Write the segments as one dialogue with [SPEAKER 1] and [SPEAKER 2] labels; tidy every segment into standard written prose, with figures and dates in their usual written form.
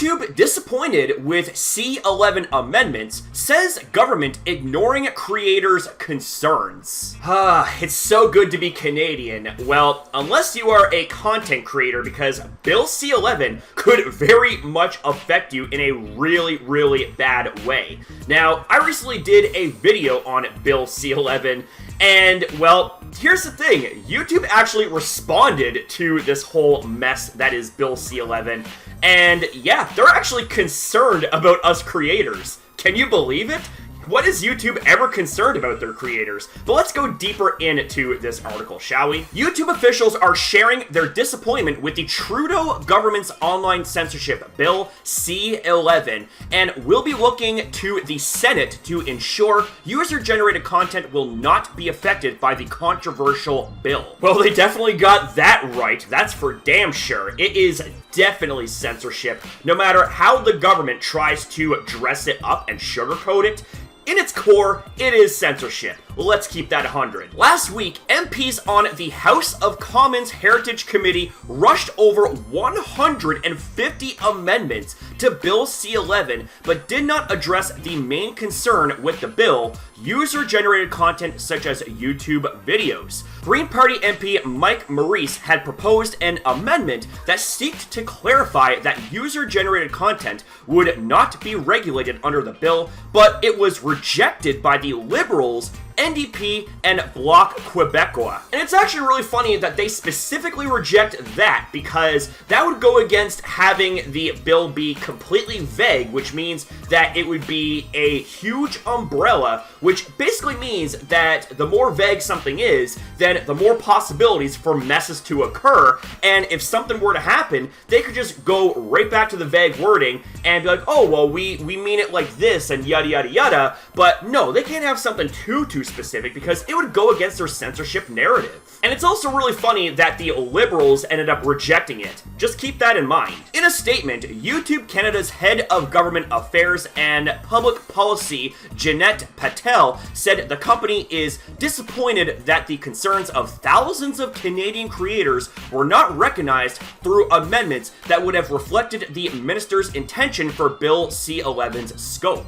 [SPEAKER 1] YouTube disappointed with C-11 amendments, says government ignoring creators' concerns. It's so good to be Canadian. Well, unless you are a content creator, because Bill C-11 could very much affect you in a really, really bad way. Now, I recently did a video on Bill C-11, and, well, here's the thing. YouTube actually responded to this whole mess that is Bill C-11, and yeah, they're actually concerned about us creators. Can you believe it? What is YouTube ever concerned about their creators? But let's go deeper into this article, shall we? YouTube officials are sharing their disappointment with the Trudeau government's online censorship bill C-11 and will be looking to the Senate to ensure user-generated content will not be affected by the controversial bill. Well, they definitely got that right. That's for damn sure. It is definitely censorship. No matter how the government tries to dress it up and sugarcoat it, in its core, it is censorship. Let's keep that 100. Last week, MPs on the House of Commons Heritage Committee rushed over 150 amendments to Bill C-11, but did not address the main concern with the bill, user-generated content such as YouTube videos. Green Party MP Mike Maurice had proposed an amendment that sought to clarify that user-generated content would not be regulated under the bill, but it was rejected by the Liberals, NDP, and Bloc Québécois. And it's actually really funny that they specifically reject that, because that would go against having the bill be completely vague, which means that it would be a huge umbrella, which basically means that the more vague something is, then the more possibilities for messes to occur, and if something were to happen, they could just go right back to the vague wording and be like, oh, well, we mean it like this, and yada yada yada, but no, they can't have something too specific because it would go against their censorship narrative. And it's also really funny that the Liberals ended up rejecting it. Just keep that in mind. In a statement, YouTube Canada's head of government affairs and public policy, Jeanette Patel, said the company is disappointed that the concerns of thousands of Canadian creators were not recognized through amendments that would have reflected the minister's intention for Bill C-11's scope.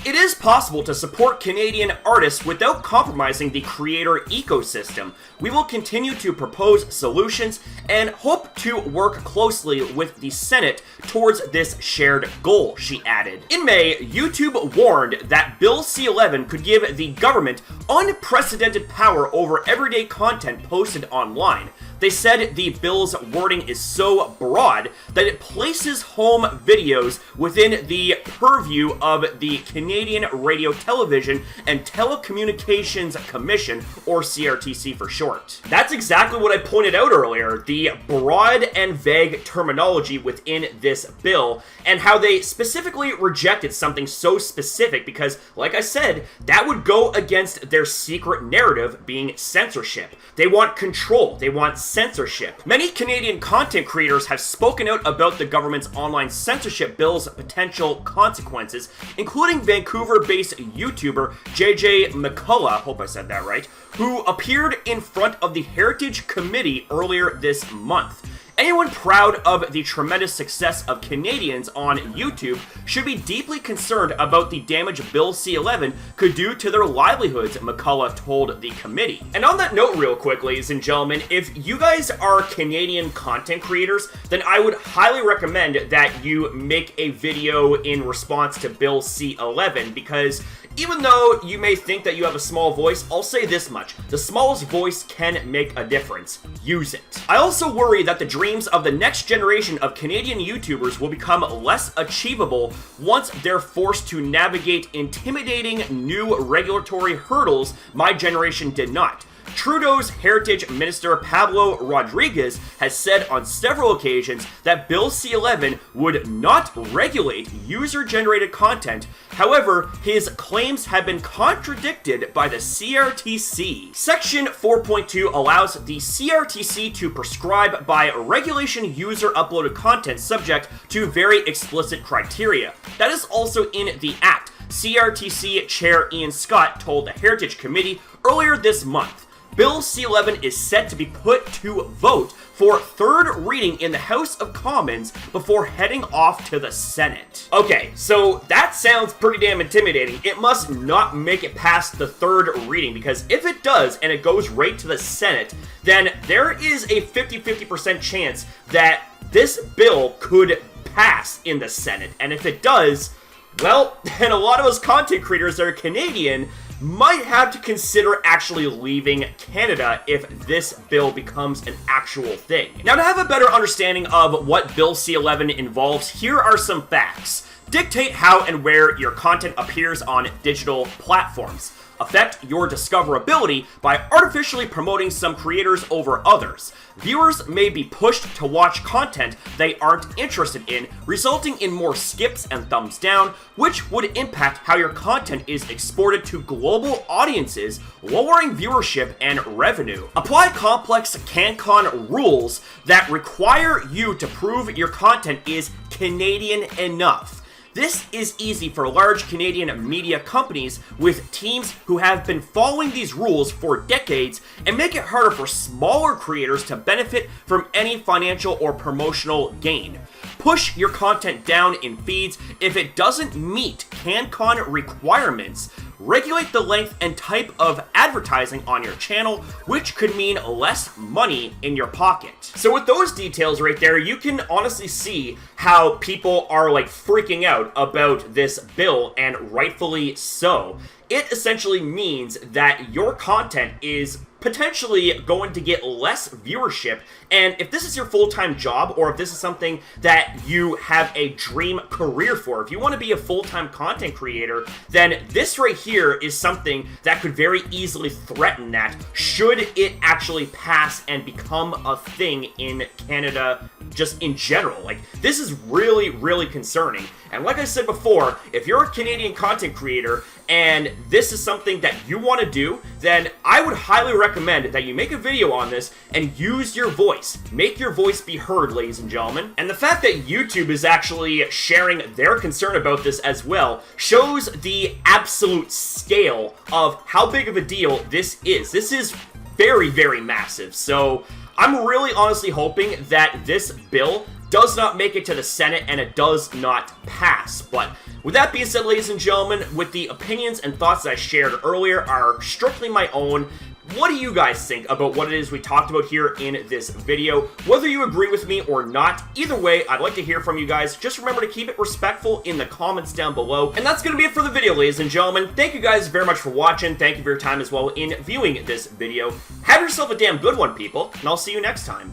[SPEAKER 1] It is possible to support Canadian artists without compromising the creator ecosystem. We will continue to propose solutions and hope to work closely with the Senate towards this shared goal, she added. In May, YouTube warned that Bill C-11 could give the government unprecedented power over everyday content posted online. They said the bill's wording is so broad that it places home videos within the purview of the Canadian Radio, Television, and Telecommunications Commission, or CRTC for short. That's exactly what I pointed out earlier, the broad and vague terminology within this bill, and how they specifically rejected something so specific because, like I said, that would go against their secret narrative being censorship. They want control. They want censorship. Many Canadian content creators have spoken out about the government's online censorship bill's potential consequences, including Vancouver-based YouTuber JJ McCullough, hope I said that right, who appeared in front of the Heritage Committee earlier this month. Anyone proud of the tremendous success of Canadians on YouTube should be deeply concerned about the damage Bill C-11 could do to their livelihoods, McCullough told the committee. And on that note, real quick, ladies and gentlemen, if you guys are Canadian content creators, then I would highly recommend that you make a video in response to Bill C-11, because even though you may think that you have a small voice, I'll say this much: the smallest voice can make a difference. Use it. I also worry that the dreams of the next generation of Canadian YouTubers will become less achievable once they're forced to navigate intimidating new regulatory hurdles my generation did not. Trudeau's Heritage Minister Pablo Rodriguez has said on several occasions that Bill C-11 would not regulate user-generated content. However, his claims have been contradicted by the CRTC. Section 4.2 allows the CRTC to prescribe by regulation user-uploaded content subject to very explicit criteria. That is also in the Act, CRTC Chair Ian Scott told the Heritage Committee earlier this month. Bill C-11 is set to be put to vote for third reading in the House of Commons before heading off to the Senate. Okay, so that sounds pretty damn intimidating. It must not make it past the third reading, because if it does and it goes right to the Senate, then there is a 50-50% chance that this bill could pass in the Senate. And if it does, well, then a lot of us content creators that are Canadian might have to consider actually leaving Canada if this bill becomes an actual thing. Now, to have a better understanding of what Bill C-11 involves, here are some facts. Dictate how and where your content appears on digital platforms. Affect your discoverability by artificially promoting some creators over others. Viewers may be pushed to watch content they aren't interested in, resulting in more skips and thumbs down, which would impact how your content is exported to global audiences, lowering viewership and revenue. Apply complex CanCon rules that require you to prove your content is Canadian enough. This is easy for large Canadian media companies with teams who have been following these rules for decades, and make it harder for smaller creators to benefit from any financial or promotional gain. Push your content down in feeds if it doesn't meet CanCon requirements. Regulate the length and type of advertising on your channel, which could mean less money in your pocket. So with those details right there, you can honestly see how people are like freaking out about this bill, and rightfully so. It essentially means that your content is potentially going to get less viewership, and if this is your full-time job, or if this is something that you have a dream career for, if you want to be a full-time content creator, then this right here is something that could very easily threaten that, should it actually pass and become a thing in Canada just in general. Like, this is really, really concerning. And like I said before, if you're a Canadian content creator and this is something that you want to do, then I would highly recommend that you make a video on this and use your voice. Make your voice be heard, ladies and gentlemen. And the fact that YouTube is actually sharing their concern about this as well shows the absolute scale of how big of a deal this is. This is very, very massive. So I'm really honestly hoping that this bill does not make it to the Senate and it does not pass. But with that being said, ladies and gentlemen, with the opinions and thoughts that I shared earlier are strictly my own. What do you guys think about what it is we talked about here in this video? Whether you agree with me or not, either way, I'd like to hear from you guys. Just remember to keep it respectful in the comments down below. And that's going to be it for the video, ladies and gentlemen. Thank you guys very much for watching. Thank you for your time as well in viewing this video. Have yourself a damn good one, people, and I'll see you next time.